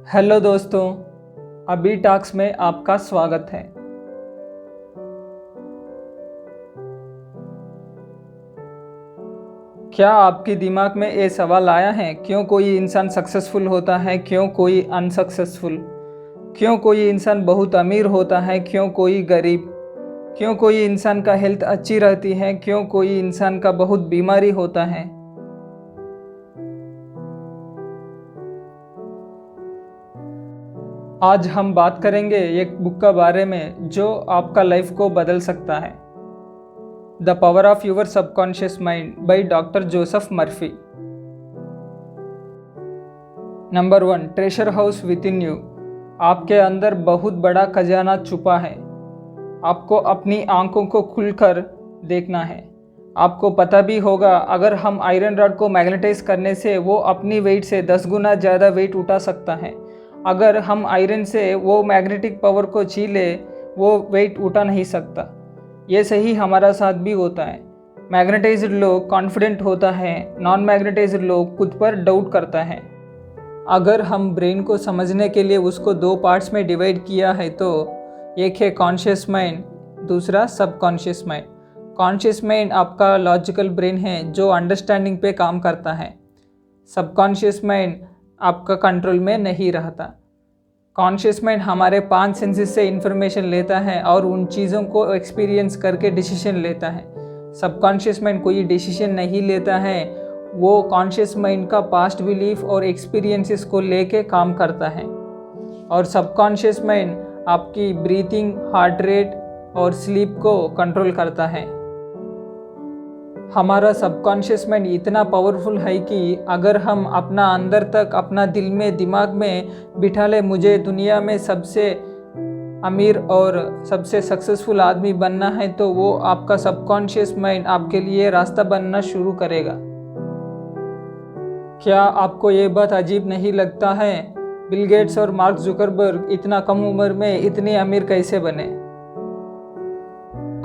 Hello दोस्तों, अभी talks में आपका स्वागत है। क्या आपके दिमाग में ये सवाल आया है, क्यों कोई इंसान सक्सेसफुल होता है, क्यों कोई अनसक्सेसफुल? क्यों कोई इंसान बहुत अमीर होता है, क्यों कोई गरीब? क्यों कोई इंसान का हेल्थ अच्छी रहती है, क्यों कोई इंसान का बहुत बीमारी होता है? आज हम बात करेंगे एक बुक का बारे में जो आपका लाइफ को बदल सकता है। The power of your subconscious mind by doctor Joseph Murphy. Number 1, treasure house with in you. आपके अंदर बहुत बड़ा खजाना छुपा है। आपको अपनी आंखों को खुलकर देखना है। आपको पता भी होगा, अगर हम आयरन रॉड को मैग्नेटाइज करने से वो अपनी वेट से 10 गुना ज़्यादा वेट उठा सकता है। अगर हम आयरन से वो मैग्नेटिक पावर को छीन ले, वो वेट उठा नहीं सकता। ये सही हमारा साथ भी होता है। मैग्नेटाइज्ड लोग कॉन्फिडेंट होता है, नॉन मैग्नेटाइज्ड लोग खुद पर डाउट करता है। अगर हम ब्रेन को समझने के लिए उसको 2 पार्ट्स में डिवाइड किया है तो एक है कॉन्शियस माइंड, दूसरा सबकॉन्शियस माइंड। कॉन्शियस माइंड आपका लॉजिकल ब्रेन है जो अंडरस्टैंडिंग पे काम करता है। सबकॉन्शियस माइंड आपका कंट्रोल में नहीं रहता। कॉन्शियस माइंड हमारे 5 सेंसेस से इन्फॉर्मेशन लेता है और उन चीज़ों को एक्सपीरियंस करके डिसीजन लेता है। सबकॉन्शियस माइंड कोई डिसीजन नहीं लेता है, वो कॉन्शियस माइंड का पास्ट बिलीफ और एक्सपीरियंसेस को लेके काम करता है। और सबकॉन्शियस माइंड आपकी ब्रीथिंग, हार्ट रेट और स्लीप को कंट्रोल करता है। हमारा सबकॉन्शियस माइंड इतना पावरफुल है कि अगर हम अपना अंदर तक अपना दिल में, दिमाग में बिठा ले, मुझे दुनिया में सबसे अमीर और सबसे सक्सेसफुल आदमी बनना है, तो वो आपका सबकॉन्शियस माइंड आपके लिए रास्ता बनना शुरू करेगा। क्या आपको ये बात अजीब नहीं लगता है, बिल गेट्स और मार्क जुकरबर्ग इतना कम उम्र में इतने अमीर कैसे बने?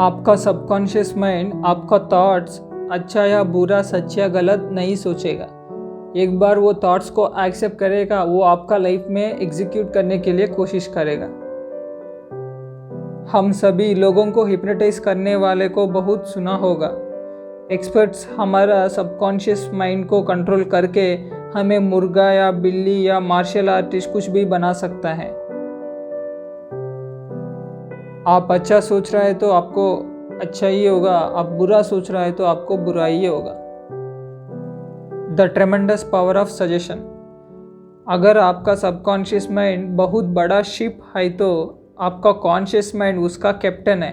आपका सबकॉन्शियस माइंड आपका थॉट्स अच्छा या बुरा, सच या गलत नहीं सोचेगा। एक बार वो थॉट्स को एक्सेप्ट करेगा, वो आपका लाइफ में एग्जीक्यूट करने के लिए कोशिश करेगा। हम सभी लोगों को हिप्नोटाइज करने वाले को बहुत सुना होगा। एक्सपर्ट्स हमारा सबकॉन्शियस माइंड को कंट्रोल करके हमें मुर्गा या बिल्ली या मार्शल आर्टिस्ट कुछ भी बना सकता है। आप अच्छा सोच रहे हैं तो आपको अच्छा ही होगा, आप बुरा सोच रहा है तो आपको बुरा ही होगा। The ट्रेमेंडस power of suggestion. अगर आपका सबकॉन्शियस माइंड बहुत बड़ा शिप है तो आपका कॉन्शियस माइंड उसका कैप्टन है।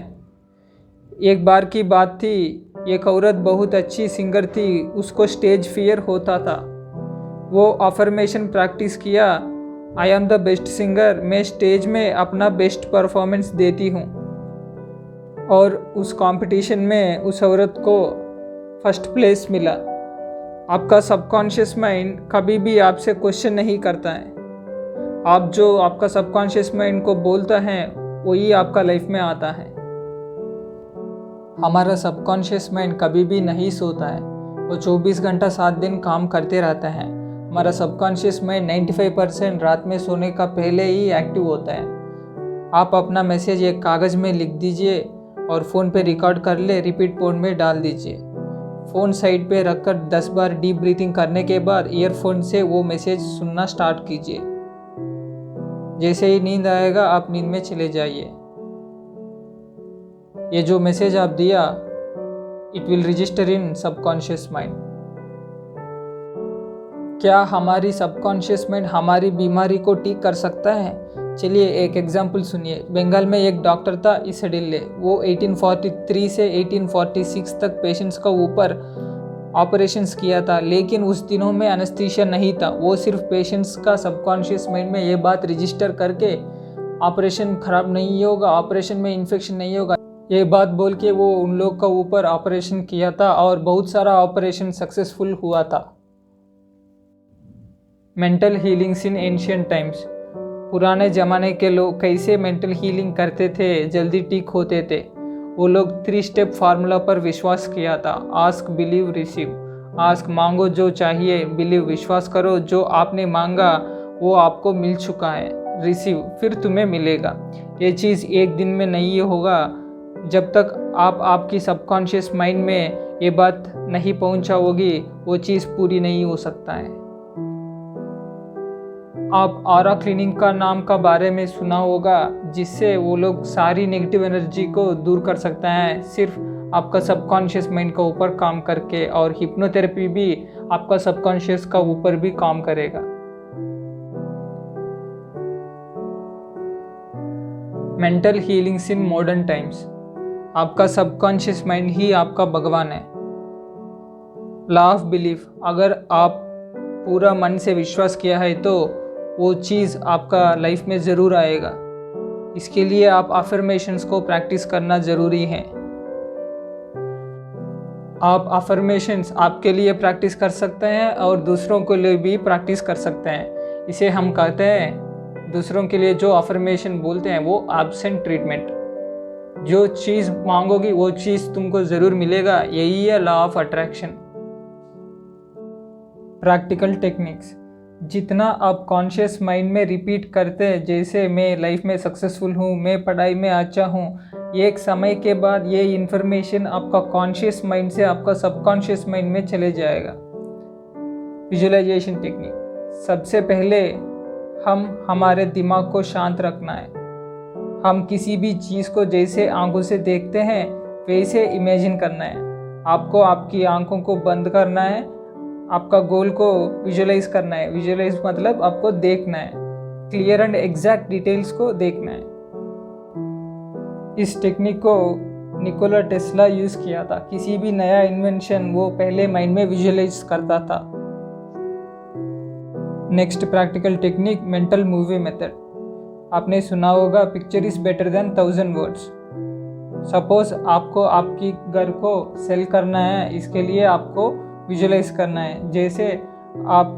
एक बार की बात थी, एक औरत बहुत अच्छी सिंगर थी, उसको स्टेज फियर होता था। वो अफर्मेशन प्रैक्टिस किया, I am the best singer, मैं स्टेज में अपना बेस्ट परफॉर्मेंस देती हूँ। और उस कंपटीशन में उस औरत को फर्स्ट प्लेस मिला। आपका सबकॉन्शियस माइंड कभी भी आपसे क्वेश्चन नहीं करता है। आप जो आपका सबकॉन्शियस माइंड को बोलता है वही आपका लाइफ में आता है। हमारा सबकॉन्शियस माइंड कभी भी नहीं सोता है, वो 24 घंटा 7 दिन काम करते रहता है। हमारा सबकॉन्शियस माइंड 95% रात में सोने का पहले ही एक्टिव होता है। आप अपना मैसेज एक कागज़ में लिख दीजिए और फ़ोन पे रिकॉर्ड कर ले, रिपीट मोड में डाल दीजिए। फ़ोन साइड पे रखकर 10 बार डीप ब्रीथिंग करने के बाद ईयरफोन से वो मैसेज सुनना स्टार्ट कीजिए। जैसे ही नींद आएगा आप नींद में चले जाइए। ये जो मैसेज आप दिया, it will register in subconscious mind. क्या हमारी सबकॉन्शियस माइंड हमारी बीमारी को ठीक कर सकता है? चलिए एक एग्जाम्पल सुनिए। बंगाल में एक डॉक्टर था, इसडिल्ले। वो 1843 से 1846 तक पेशेंट्स का ऊपर ऑपरेशंस किया था, लेकिन उस दिनों में एनेस्थीसिया नहीं था। वो सिर्फ पेशेंट्स का सबकॉन्शियस माइंड में ये बात रजिस्टर करके ऑपरेशन खराब नहीं होगा, ऑपरेशन में इन्फेक्शन नहीं होगा, ये बात बोल के वो उन लोग का ऊपर ऑपरेशन किया था और बहुत सारा ऑपरेशन सक्सेसफुल हुआ था। मेंटल हीलिंग्स इन एंशिएंट टाइम्स। पुराने ज़माने के लोग कैसे मेंटल हीलिंग करते थे, जल्दी ठीक होते थे। वो लोग 3 स्टेप फार्मूला पर विश्वास किया था। Ask, believe, receive. आस्क मांगो जो चाहिए, बिलीव विश्वास करो जो आपने मांगा वो आपको मिल चुका है। रिसीव, फिर तुम्हें मिलेगा। ये चीज़ एक दिन में नहीं होगा। जब तक आप आपकी सबकॉन्शियस माइंड में ये बात नहीं पहुंचाओगी, वो चीज़ पूरी नहीं हो सकता है। आप ऑरा क्लीनिंग का नाम का बारे में सुना होगा, जिससे वो लोग सारी नेगेटिव एनर्जी को दूर कर सकता है सिर्फ आपका सबकॉन्शियस माइंड का ऊपर काम करके। और हिप्नोथेरेपी भी आपका सबकॉन्शियस का ऊपर भी काम करेगा। Mental healings in modern times. आपका सबकॉन्शियस माइंड ही आपका भगवान है। लॉ ऑफ बिलीफ, अगर आप पूरा मन से विश्वास किया है तो वो चीज़ आपका लाइफ में ज़रूर आएगा। इसके लिए आप अफर्मेशंस को प्रैक्टिस करना ज़रूरी है। आप अफर्मेशंस आपके लिए प्रैक्टिस कर सकते हैं और दूसरों के लिए भी प्रैक्टिस कर सकते हैं। इसे हम कहते हैं, दूसरों के लिए जो अफर्मेशन बोलते हैं वो एब्सेंट ट्रीटमेंट। जो चीज़ मांगोगी वो चीज़ तुमको ज़रूर मिलेगा। यही है law of attraction. Practical techniques, जितना आप कॉन्शियस माइंड में रिपीट करते हैं, जैसे मैं लाइफ में सक्सेसफुल हूँ, मैं पढ़ाई में अच्छा हूँ, एक समय के बाद ये इन्फॉर्मेशन आपका कॉन्शियस माइंड से आपका सबकॉन्शियस माइंड में चले जाएगा। विजुअलाइजेशन टेक्निक, सबसे पहले हमारे दिमाग को शांत रखना है। हम किसी भी चीज़ को जैसे आंखों से देखते हैं वैसे इमेजिन करना है। आपको आपकी आंखों को बंद करना है, आपका गोल को विजुअलाइज करना है। विजुअलाइज मतलब आपको देखना है, क्लियर एंड एग्जैक्ट डिटेल्स को देखना है। इस टेक्निक को निकोला टेस्ला यूज़ किया था। किसी भी नया इन्वेंशन वो पहले माइंड में विजुअलाइज करता था। Next practical technique, mental movie method. आपने सुना होगा, picture is better than 1000 words. Suppose आपको आपकी घर को सेल करना है, इसके लिए आपको विजुअलाइज करना है। जैसे आप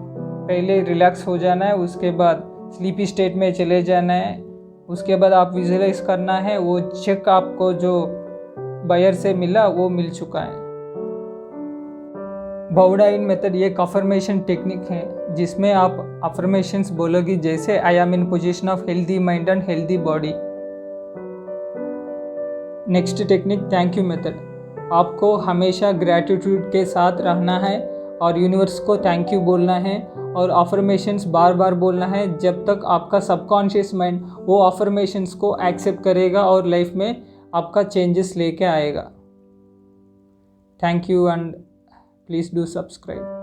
पहले रिलैक्स हो जाना है, उसके बाद स्लीपी स्टेट में चले जाना है, उसके बाद आप विजुअलाइज करना है वो चेक आपको जो बायर से मिला वो मिल चुका है। बाउडाइन मेथड ये एक अफर्मेशन टेक्निक है जिसमें आप अफर्मेशंस बोलोगी, जैसे I am in position of healthy mind and healthy body. Next technique, thank you method. आपको हमेशा ग्रैटिट्यूड के साथ रहना है और यूनिवर्स को थैंक यू बोलना है और अफर्मेशंस बार बार बोलना है जब तक आपका सबकॉन्शियस माइंड वो अफर्मेशंस को एक्सेप्ट करेगा और लाइफ में आपका चेंजेस लेके आएगा। Thank you and please do subscribe.